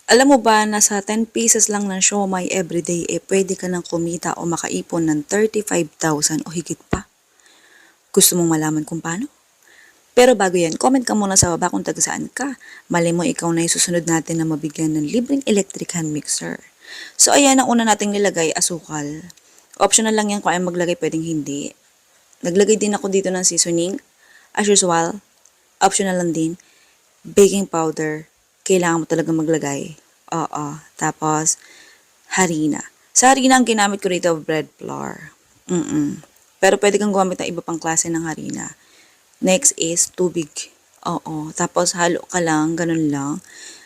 Alam mo ba na sa 10 pieces lang ng siomai everyday, pwede ka nang kumita o makaipon ng 35,000 o higit pa? Gusto mong malaman kung paano? Pero bago yan, comment ka muna sa baba kung taga saan ka. Malay mo ikaw na yung susunod natin na mabigyan ng libreng electric hand mixer. So ayan, ang una nating nilagay, asukal. Optional lang yan kung ayaw maglagay, pwedeng hindi. Naglagay din ako dito ng seasoning. As usual, optional lang din. Baking powder, kailangan mo talaga maglagay. Oo. Tapos, harina. Sa harina, ang ginamit ko rito, bread flour. Pero pwede kang gumamit ng iba pang klase ng harina. Next is tubig. Oo. Tapos, halo ka lang, ganun lang.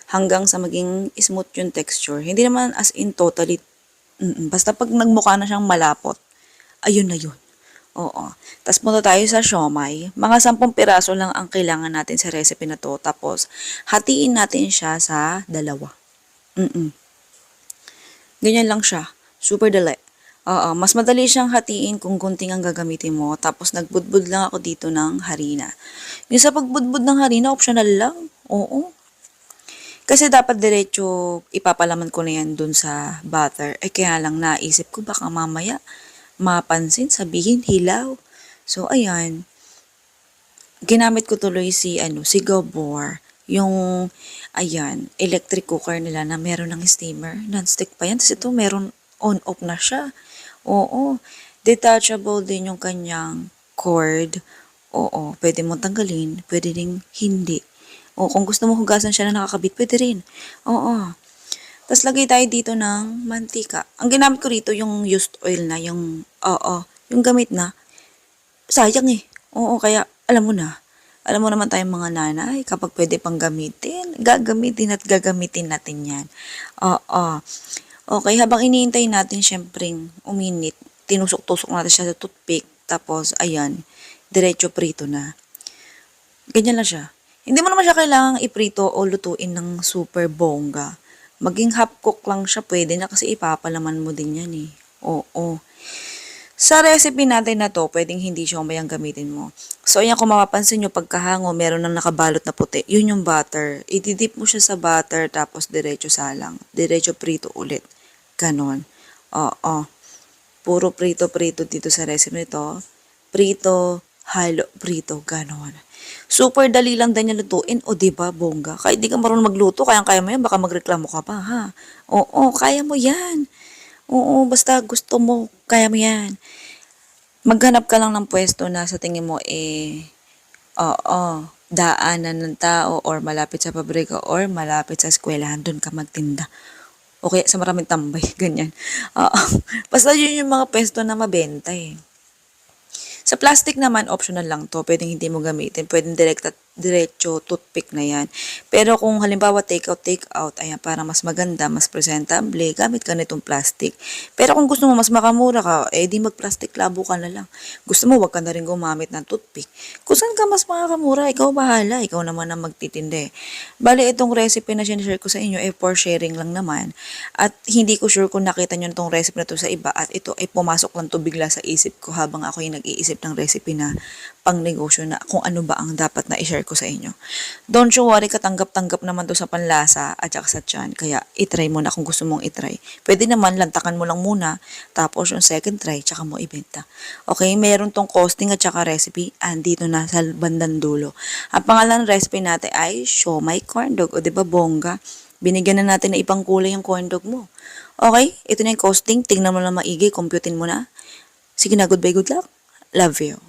Hanggang sa maging smooth yung texture. Hindi naman as in totally, basta pag nagmukha na siyang malapot, ayun na yun. Oo. Tapos punta tayo sa siomai. Mga 10 piraso lang ang kailangan natin sa recipe na to. Tapos, hatiin natin siya sa dalawa. Ganyan lang siya. Super dali. Oo, mas madali siyang hatiin kung gunting ang gagamitin mo. Tapos nagbudbud lang ako dito ng harina. Yung sa pagbudbud ng harina, optional lang. Oo. Kasi dapat diretso ipapalaman ko na yan dun sa butter. Kaya lang naisip ko baka mamaya mapansin, sabihin hilaw. So ayan, ginamit ko tuloy si Gabor. Yung, ayan, electric cooker nila na meron ng steamer. Non-stick pa yan. Tapos ito meron on-off na siya. Oo. Detachable din yung kanyang cord. Oo. Pwede mo tanggalin. Pwede rin hindi. O kung gusto mo hugasan siya na nakakabit, pwede rin. Oo. Tapos lagay tayo dito ng mantika. Ang ginamit ko rito yung used oil na, yung gamit na. Sayang eh. Oo, kaya alam mo na. Alam mo naman tayong mga nanay, kapag pwede pang gamitin, gagamitin at gagamitin natin yan. Oo. Okay, habang iniintay natin, syempreng uminit, tinusok-tusok natin siya sa toothpick, tapos, ayan, diretso prito na. Ganyan lang siya. Hindi mo naman siya kailangang iprito o lutuin ng super bongga. Maging half cook lang siya, pwede na kasi ipapalaman mo din yan eh. Oo. Sa recipe natin na to, pwedeng hindi siomai ang gamitin mo. So, ayan, kung mapapansin nyo, pagkahango, meron nang nakabalot na puti. Yun yung butter. Ididip mo siya sa butter, tapos diretso salang. Diretso prito ulit. Ganon. Oo. Puro prito-prito dito sa recipe nito. Prito, halo, prito, ganon. Super dali lang din yung lutuin. O, diba, bongga? Kahit di ka marunong magluto, kaya mo yan, baka magreklamo ka pa, ha? Oo, kaya mo yan. Oo, basta gusto mo, kaya mo yan. Maghanap ka lang ng pwesto na sa tingin mo daanan ng tao or malapit sa pabrika or malapit sa eskwelahan, doon ka magtinda. O kaya sa maraming tambay, ganyan. Oo. Basta yun yung mga pwesto na mabenta eh. Sa plastic naman, optional lang to. Pwedeng hindi mo gamitin. Pwedeng diretso toothpick na yan. Pero kung halimbawa take out, ayan, para mas maganda, mas presentable, gamit ka nitong plastic. Pero kung gusto mo mas makamura ka, di mag-plastic labo ka na lang. Gusto mo, wag ka na rin gumamit ng toothpick. Kung saan ka mas makakamura, ikaw bahala. Ikaw naman ang magtitindi. Bale, itong recipe na sinishare ko sa inyo, for sharing lang naman. At hindi ko sure kung nakita nyo itong recipe na to sa iba. At ito ay pumasok lang to bigla sa isip ko habang ako yung nag-iisip ng recipe na pang negosyo na kung ano ba ang dapat na i-share ko sa inyo. Don't you worry, katanggap-tanggap naman to sa panlasa at saka sa tiyan. Kaya itry mo na kung gusto mong itry. Pwede naman, lantakan mo lang muna. Tapos yung second try, tsaka mo ibenta. Okay, meron tong costing at saka recipe. Andito na sa bandang dulo. Ang pangalan ng recipe natin ay siomai corn dog. O diba bongga? Binigyan na natin na ibang kulay yung corn dog mo. Okay, ito na yung costing. Tingnan mo lang maigi, computein mo na. Sige na, goodbye, good luck. Love you.